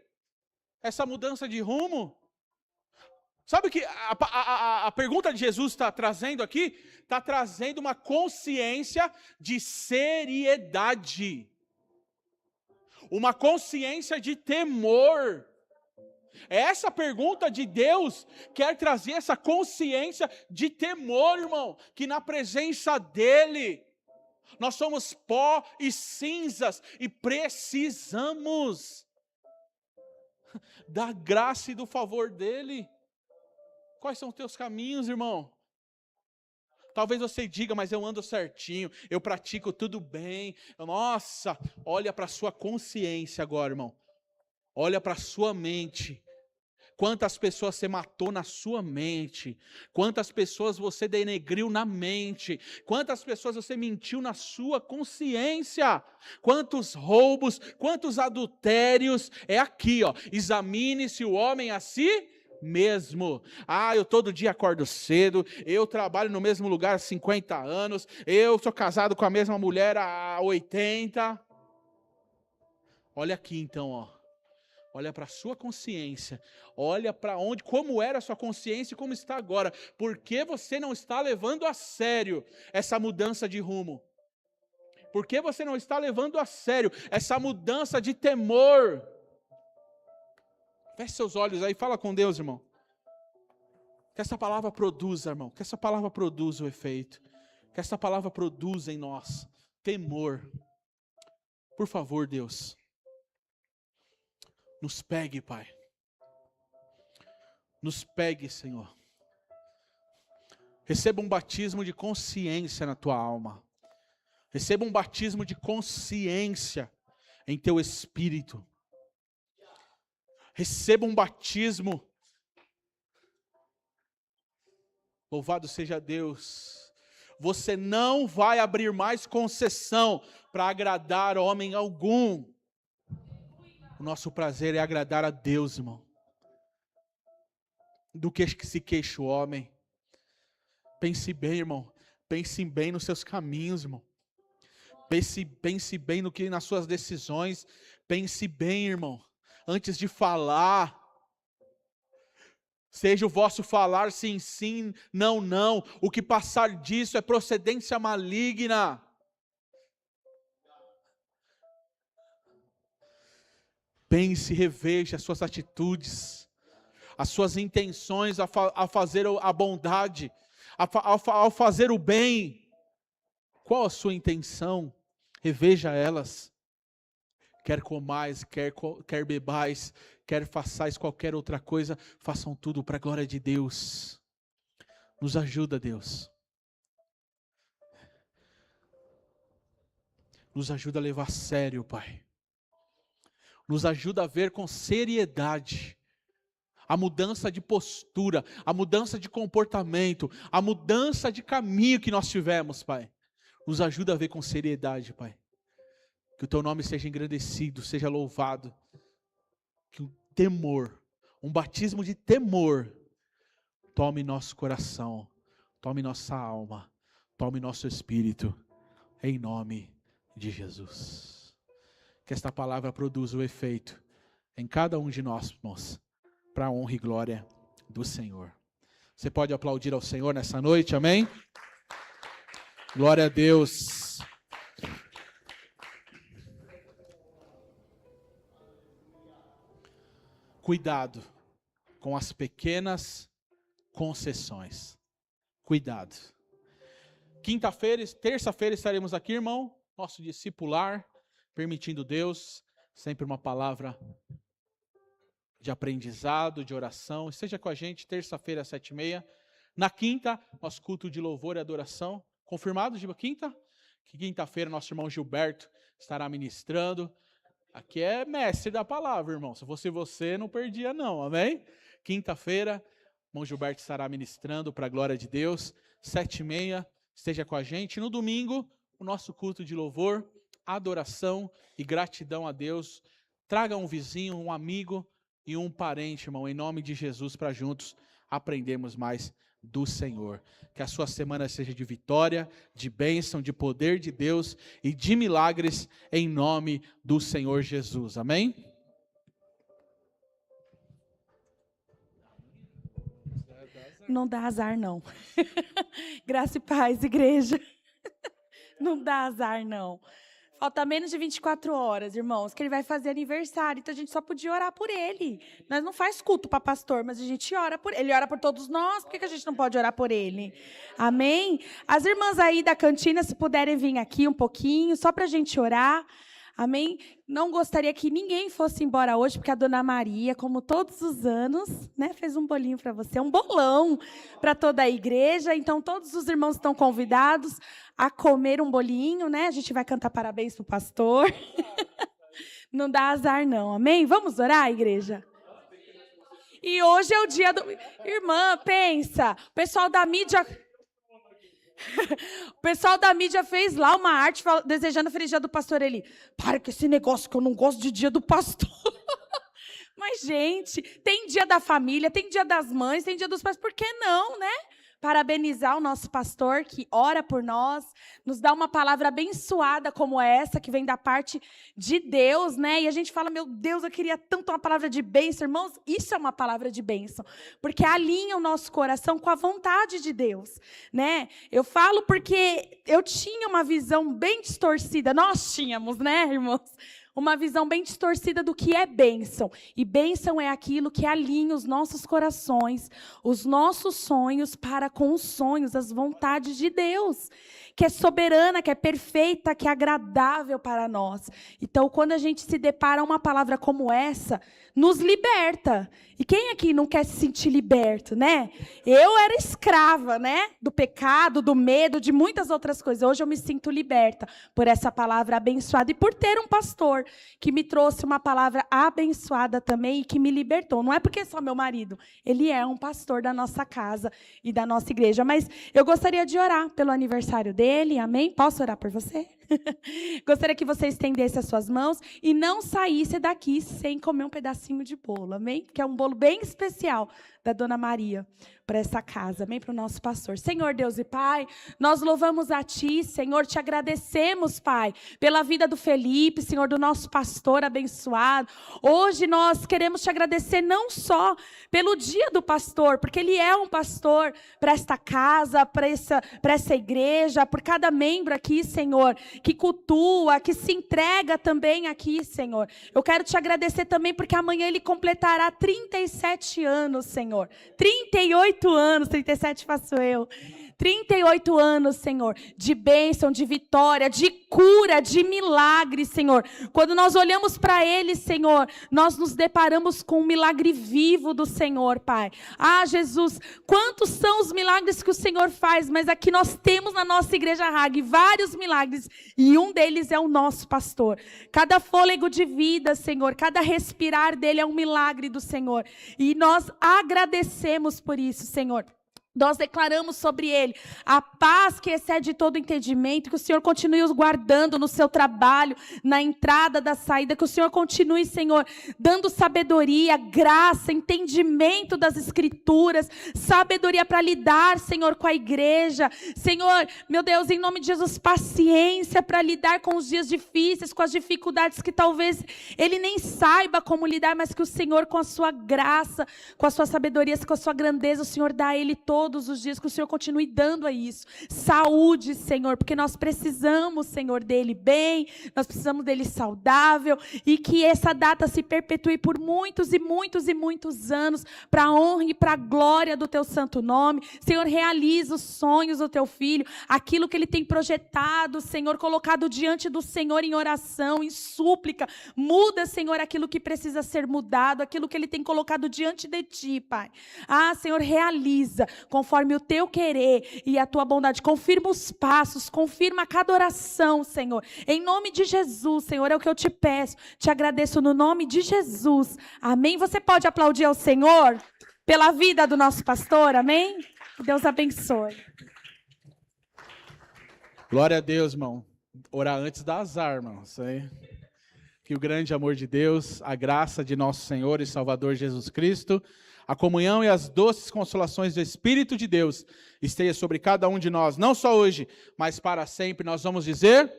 essa mudança de rumo? Sabe o que a pergunta de Jesus está trazendo aqui? Está trazendo uma consciência de seriedade. Uma consciência de temor. Essa pergunta de Deus quer trazer essa consciência de temor, irmão. Que na presença dEle, nós somos pó e cinzas e precisamos da graça e do favor dEle. Quais são os teus caminhos, irmão? Talvez você diga, mas eu ando certinho, eu pratico tudo bem. Nossa, olha para a sua consciência agora, irmão. Olha para a sua mente. Quantas pessoas você matou na sua mente? Quantas pessoas você denegriu na mente? Quantas pessoas você mentiu na sua consciência? Quantos roubos, quantos adultérios? É aqui, ó. Examine-se o homem a si mesmo. Eu todo dia acordo cedo, eu trabalho no mesmo lugar há 50 anos, eu sou casado com a mesma mulher há 80. Olha aqui então, ó. Olha para a sua consciência, olha para onde, como era a sua consciência e como está agora. Por que você não está levando a sério essa mudança de rumo? Por que você não está levando a sério essa mudança de temor? Feche seus olhos aí e fala com Deus, irmão. Que essa palavra produza, irmão, que essa palavra produza o efeito. Que essa palavra produza em nós temor. Por favor, Deus. Nos pegue, Pai. Nos pegue, Senhor. Receba um batismo de consciência na tua alma. Receba um batismo de consciência em teu espírito. Receba um batismo. Louvado seja Deus. Você não vai abrir mais concessão para agradar homem algum. O nosso prazer é agradar a Deus, irmão. Do que se queixa o homem. Pense bem, irmão. Pense bem nos seus caminhos, irmão. Pense bem no que nas suas decisões. Pense bem, irmão. Antes de falar. Seja o vosso falar sim, sim, não, não. O que passar disso é procedência maligna. Pense, reveja as suas atitudes, as suas intenções ao fazer a bondade, ao fazer o bem. Qual a sua intenção? Reveja elas. Quer comais, quer bebais, quer façais qualquer outra coisa, façam tudo para a glória de Deus. Nos ajuda, Deus. Nos ajuda a levar a sério, Pai. Nos ajuda a ver com seriedade a mudança de postura, a mudança de comportamento, a mudança de caminho que nós tivemos, Pai. Nos ajuda a ver com seriedade, Pai. Que o Teu nome seja engrandecido, seja louvado. Que o temor, um batismo de temor, tome nosso coração, tome nossa alma, tome nosso espírito, em nome de Jesus. Que esta palavra produza o efeito em cada um de nós, irmãos, para a honra e glória do Senhor. Você pode aplaudir ao Senhor nessa noite, amém? Glória a Deus. Cuidado com as pequenas concessões. Cuidado. Terça-feira estaremos aqui, irmão, nosso discipular. Permitindo Deus, sempre uma palavra de aprendizado, de oração. Esteja com a gente, terça-feira, às 7h30. Na quinta, nosso culto de louvor e adoração. Confirmado, de quinta? Quinta-feira, nosso irmão Gilberto estará ministrando. Aqui é mestre da palavra, irmão. Se fosse você, não perdia não, amém? Quinta-feira, irmão Gilberto estará ministrando para a glória de Deus. 7h30, esteja com a gente. No domingo, o nosso culto de louvor, adoração e gratidão a Deus. Traga um vizinho, um amigo e um parente, irmão, em nome de Jesus, para juntos aprendermos mais do Senhor. Que a sua semana seja de vitória, de bênção, de poder de Deus e de milagres em nome do Senhor Jesus. Amém? Não dá azar, não. Graça e paz, igreja. Não dá azar, não. Falta menos de 24 horas, irmãos, que ele vai fazer aniversário. Então, a gente só podia orar por ele. Nós não faz culto para pastor, mas a gente ora por ele. Ele ora por todos nós, por que a gente não pode orar por ele? Amém? As irmãs aí da cantina, se puderem vir aqui um pouquinho, só para a gente orar. Amém? Não gostaria que ninguém fosse embora hoje, porque a Dona Maria, como todos os anos, né, fez um bolinho para você, um bolão para toda a igreja. Então, todos os irmãos estão convidados a comer um bolinho, né? A gente vai cantar parabéns para o pastor. Não dá azar, não. Amém? Vamos orar, igreja? E hoje é o dia do... Irmã, pensa, o pessoal da mídia... O pessoal da mídia fez lá uma arte desejando o feliz dia do pastor. Ele, para com esse negócio que eu não gosto de dia do pastor. Mas, gente, tem dia da família, tem dia das mães, tem dia dos pais. Por que não, né? Parabenizar o nosso pastor que ora por nós, nos dá uma palavra abençoada como essa, que vem da parte de Deus, né? E a gente fala, meu Deus, eu queria tanto uma palavra de bênção. Irmãos, isso é uma palavra de bênção, porque alinha o nosso coração com a vontade de Deus, né? Eu falo porque eu tinha uma visão bem distorcida, nós tínhamos, né, irmãos? Uma visão bem distorcida do que é bênção. E bênção é aquilo que alinha os nossos corações, os nossos sonhos para com os sonhos, as vontades de Deus, que é soberana, que é perfeita, que é agradável para nós. Então, quando a gente se depara a uma palavra como essa, nos liberta. E quem aqui não quer se sentir liberto, né? Eu era escrava, né? Do pecado, do medo, de muitas outras coisas. Hoje eu me sinto liberta por essa palavra abençoada e por ter um pastor que me trouxe uma palavra abençoada também e que me libertou. Não é porque é só meu marido. Ele é um pastor da nossa casa e da nossa igreja. Mas eu gostaria de orar pelo aniversário dele. Amém? Posso orar por você? Gostaria que você estendesse as suas mãos e não saísse daqui sem comer um pedacinho de bolo, amém? Que é um bolo bem especial da Dona Maria para essa casa, amém? Para o nosso pastor. Senhor Deus e Pai, nós louvamos a Ti, Senhor, te agradecemos, Pai, pela vida do Felipe, Senhor, do nosso pastor abençoado. Hoje nós queremos te agradecer não só pelo dia do pastor, porque ele é um pastor para esta casa, para essa igreja, por cada membro aqui, Senhor, que cultua, que se entrega também aqui, Senhor. Eu quero te agradecer também porque amanhã ele completará 37 anos, Senhor. 38 anos, 37 faço eu. 38 anos, Senhor, de bênção, de vitória, de cura, de milagre, Senhor. Quando nós olhamos para Ele, Senhor, nós nos deparamos com um milagre vivo do Senhor, Pai. Ah, Jesus, quantos são os milagres que o Senhor faz, mas aqui nós temos na nossa igreja Hag vários milagres, e um deles é o nosso pastor. Cada fôlego de vida, Senhor, cada respirar dele é um milagre do Senhor, e nós agradecemos por isso, Senhor. Nós declaramos sobre ele a paz que excede todo entendimento, que o Senhor continue os guardando no seu trabalho, na entrada, da saída, que o Senhor continue, Senhor, dando sabedoria, graça, entendimento das Escrituras, sabedoria para lidar, Senhor, com a igreja. Senhor, meu Deus, em nome de Jesus, paciência para lidar com os dias difíceis, com as dificuldades que talvez ele nem saiba como lidar, mas que o Senhor, com a sua graça, com a sua sabedoria, com a sua grandeza, o Senhor dá a ele todos os dias, que o Senhor continue dando a isso. Saúde, Senhor, porque nós precisamos, Senhor, dele bem, nós precisamos dele saudável, e que essa data se perpetue por muitos e muitos e muitos anos, para a honra e para a glória do teu santo nome. Senhor, realiza os sonhos do teu filho, aquilo que ele tem projetado, Senhor, colocado diante do Senhor em oração, em súplica. Muda, Senhor, aquilo que precisa ser mudado, aquilo que ele tem colocado diante de ti, Pai. Ah, Senhor, realiza conforme o teu querer e a tua bondade. Confirma os passos, confirma cada oração, Senhor. Em nome de Jesus, Senhor, é o que eu te peço. Te agradeço no nome de Jesus. Amém? Você pode aplaudir ao Senhor pela vida do nosso pastor, amém? Que Deus abençoe. Glória a Deus, irmão. Orar antes dá azar, irmão. Isso aí. Que o grande amor de Deus, a graça de nosso Senhor e Salvador Jesus Cristo, a comunhão e as doces consolações do Espírito de Deus esteja sobre cada um de nós, não só hoje, mas para sempre. Nós vamos dizer,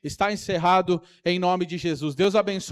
está encerrado em nome de Jesus. Deus abençoe.